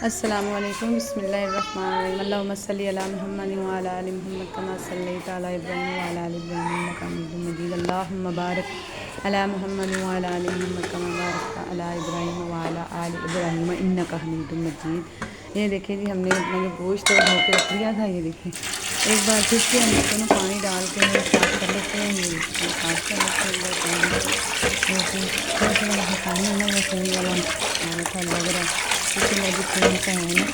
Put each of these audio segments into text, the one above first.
अस्सलामुअलैकुम बिस्मिल्लाहिर्रहमानिर्रहीम अल्लाहुम्मा सल्लि अला मुहम्मद व अला आलि मुहम्मद कमा सल्लैता अला इब्राहीम व अला आलि इब्राहीम इन्नका हमीदुम मजीद अल्लाहुम्मा बारिक अला मुहम्मद व अला आलि मुहम्मद कमा बारकता अला इब्राहीम व अला आलि इब्राहीम इन्नका हमीदुम मजीद। ये देखिए जी, हमने अपना जो गोश्त धो के रख लिया था। ये देखिए एक बार फिर से हम इसको ना पानी डाल के साफ़ कर लेते हैं। ये साफ़ कर लेते हैं थोड़ा थोड़ा पानी है ना, वो खून वाला आना था लग रहा है, इसमें अभी खून सा है ना,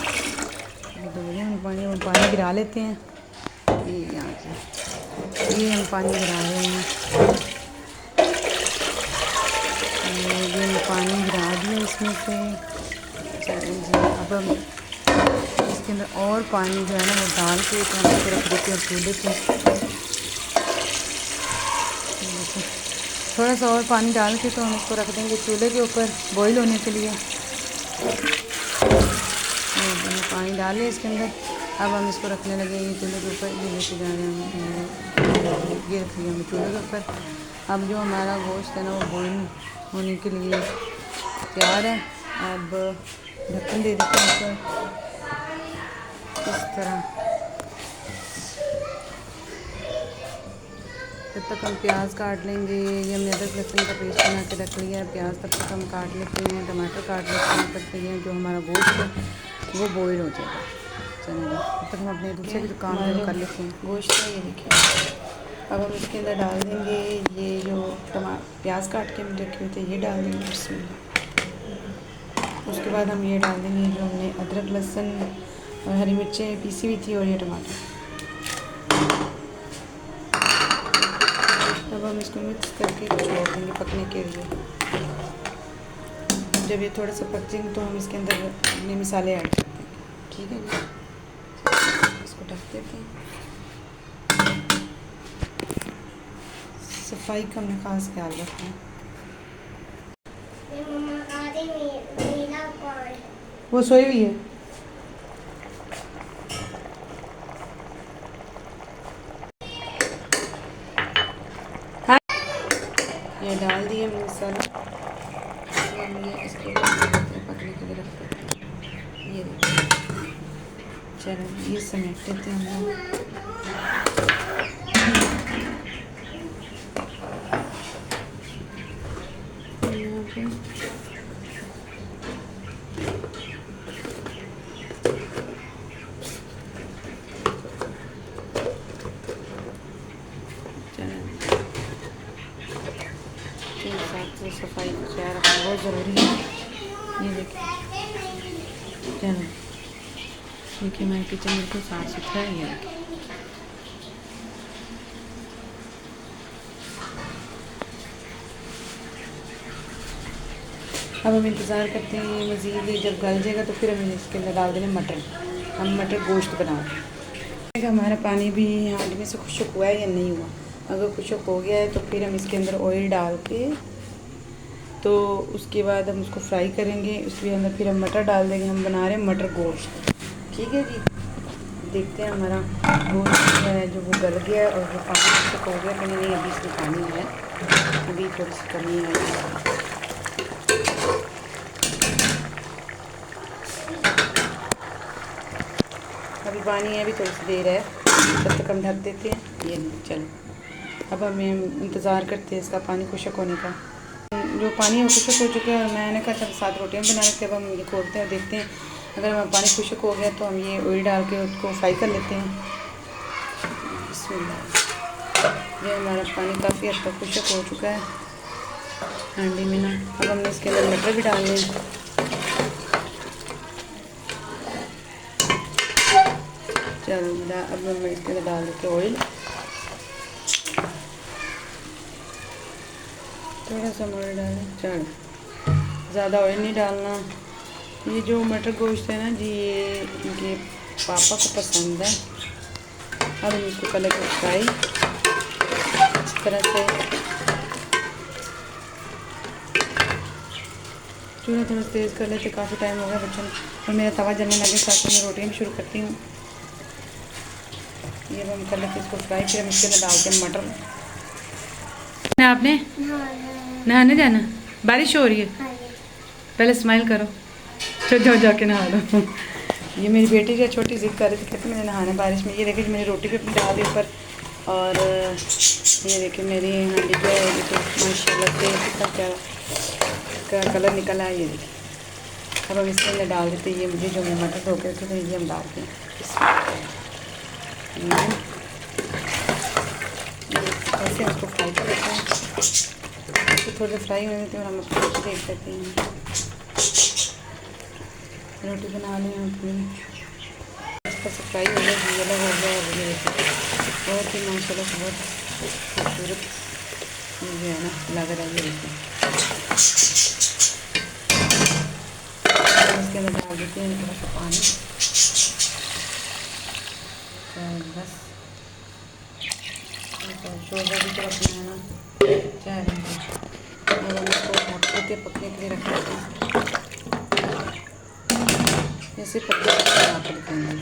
तो हम पानी गिरा लेते हैं। ये यहाँ से ये हम पानी गिरा रहे हैं, ये हम पानी गिरा दिया इसमें से। चलिए जी, अब हम इसके अंदर और पानी जो है ना वो डाल के तो हम इसको रख देते हैं चूल्हे पे। थोड़ा सा और पानी डाल के तो हम इसको रख देंगे चूल्हे के ऊपर बॉईल होने के लिए। पानी डाले इसके अंदर, अब हम इसको रखने लगे ये चूल्हे के ऊपर। ये लेके जा रहे हैं, ये रख लिया हमने चूल्हे के ऊपर। अब जो हमारा गोश्त है ना वो बॉईल होने के लिए तैयार है। अब ढक्कन दे देते हैं ऊपर इस तरह। तब तक हम प्याज काट लेंगे। ये हमने अदरक लहसुन का पेस्ट बना के रख लिया है। प्याज तब तक हम काट लेते हैं, टमाटर काट लेते हैं, तब तक ये जो हमारा गोश्त है वो बॉईल हो जाएगा। चलिए तब तक हम अपने दूसरे भी काम कर लेते हैं। गोश्त है ये देखिए, अब हम इसके अंदर डाल देंगे ये जो प्याज काट के हमने रखे हुए थे, ये डाल देंगे बिस्मिल्लाह। उसके बाद हम ये डाल देंगे जो हमने अदरक लहसुन और हरी मिर्चें पीसी हुई थी और ये टमाटर। अब हम इसको मिक्स करके छोड़ देंगे पकने के लिए। जब ये थोड़ा सा पक जाएंगे तो हम इसके अंदर अपने मसाले ऐड कर देंगे। ठीक है जी, इसको ढक देते हैं। सफाई का हमने खास ख्याल रखना है। वो सोई हुई है। हाँ, ये डाल दिए हमने मसाला, ये इसको पकने के लिए रख देते हैं। ये चलो ये समेट देते हैं हम लोग। तो सफाई का ख्याल रखना बहुत ज़रूरी है। ये देखिए, चलो देखिए हमारे किचन बिल्कुल साफ़ सुथरा है। ये अब हम इंतज़ार करते हैं ये मज़ीद जब गल जाएगा तो फिर हम इसके अंदर डाल देंगे मटर। हम मटर गोश्त बना रहे हैं। हमारा पानी भी हांडी में से खुश्क हुआ है या नहीं हुआ। अगर खुश्क हो गया है तो फिर हम इसके अंदर ऑयल डाल के तो उसके बाद हम उसको फ्राई करेंगे। उसके अंदर फिर हम मटर डाल देंगे। हम बना रहे हैं मटर गोश्त। ठीक है जी, देखते हैं हमारा गोश्त है जो वो गल गया है और जो पानी खुश्क हो गया कि नहीं। अभी इसमें पानी है, अभी थोड़ी सी कमी है। अभी पानी है, अभी थोड़ी सी देर है, तब तक हम ढक देते हैं। ये चलो अब हम इंतज़ार करते हैं इसका पानी खुश्क होने का। जो पानी है खुश्क हो चुका है और मैंने कहा चल 7 रोटियाँ बना लेते हैं। अब हम ये खोलते हैं, देखते हैं अगर हमारा पानी खुश्क हो गया तो हम ये ऑयल डाल के उसको फ्राई कर लेते हैं। ये हमारा पानी काफ़ी हद तक खुश्क हो चुका है हांडी में ना। अब हमने इसके अंदर मटर भी डाल दें। चलो अब हम इसके अंदर डाल देते ऑयल, थोड़ा सा ऑयल डालें। चलो ज़्यादा ऑयल नहीं डालना। ये जो मटर गोश्त है ना जी, ये इनके पापा को पसंद है। अब हम इसको कर लेंगे फ्राई इस तरह से। चूल्हा थोड़ा तेज़ कर लेते, काफ़ी टाइम हो गया बच्चों ने और मेरा तवा जलने लगे, साथ में रोटियाँ भी शुरू करती हूँ। ये हम कर लेते इसको फ्राई, फिर हम इसके अंदर डालते हैं मटर। आपने नहाने जाना, बारिश हो रही है, पहले स्माइल करो। तो जाओ जाके नहा लो। ये मेरी बेटी जो छोटी जिद कर रही थी, कहती मैंने नहाना बारिश में। ये देखिए मैंने रोटी भी अपनी डाल दी ऊपर, और ये देखिए मेरी हांडी जो है देखिए माशाल्लाह से कितना प्यारा कलर निकला है। ये देखिए अब हम इसके अंदर डाल देते हैं ये मुझे जो मैं मटर धो के थे ये हम डालते हैं ऐसे उसको फ्राई कर लेते हैं। तो थोड़े फ्राई हो जाते हैं और हम उसको रोटी देख लेते हैं। रोटी बना ली हम अपनी, इसका से फ्राई हो गया, ये अलग हो गया। और ये देखिए बहुत ही माशाल्लाह से बहुत खूबसूरत जो है ना लग रहा है। ये देखिए इसके अंदर डाल देते हैं थोड़ा सा पानी, तो बस शोरबा भी तो रखना है ना, चाय अब हम इसको ढक के पकने के लिए रख देते हैं। ऐसे पकने बना कर देंगे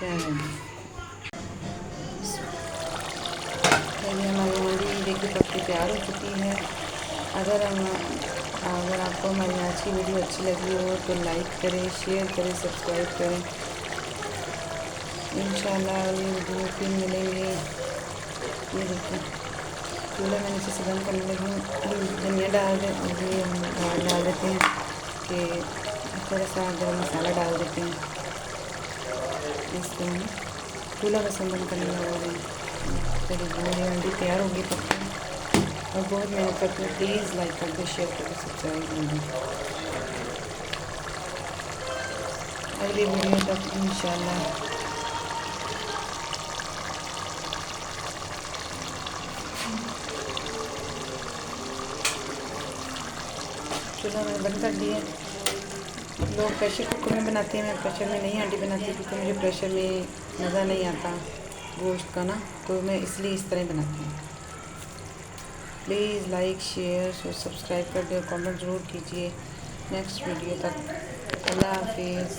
चाय हमारी हांडी देखिए पकड़ी तैयार हो चुकी है। अगर आपको हमारी आज की वीडियो अच्छी लगी हो तो लाइक करें, शेयर करें, सब्सक्राइब करें। इंशाल्लाह अगली वीडियो में फिर मिलेंगे। ये देखिए चूल्हा मैं नीचे से बंद करने लगी हूँ। धनिया डाल देते हैं, डाल देते हैं कि थोड़ा सा गरम मसाला डाल देते हैं इसके में। चूल्हा बस हम बंद करने लगे करीब मेरी हांडी तैयार होगी पक्का। और बहुत मेहनत करती हूँ, प्लीज़ लाइक कर दो, शेयर कर दो, सब्सक्राइब कर दो। अगली वीडियो तक इंशाल्लाह चूल्हा मैंने बंद कर दिया। लोग प्रेशर कुकर में बनाते हैं, मैं प्रेशर में नहीं हांडी बनाती क्योंकि मुझे प्रेशर में मज़ा नहीं आता गोश्त का ना, तो मैं इसलिए इस तरह बनाती हूँ। प्लीज़ लाइक शेयर और सब्सक्राइब कर दे और कमेंट ज़रूर कीजिए। नेक्स्ट वीडियो तक अल्लाह हाफिज़।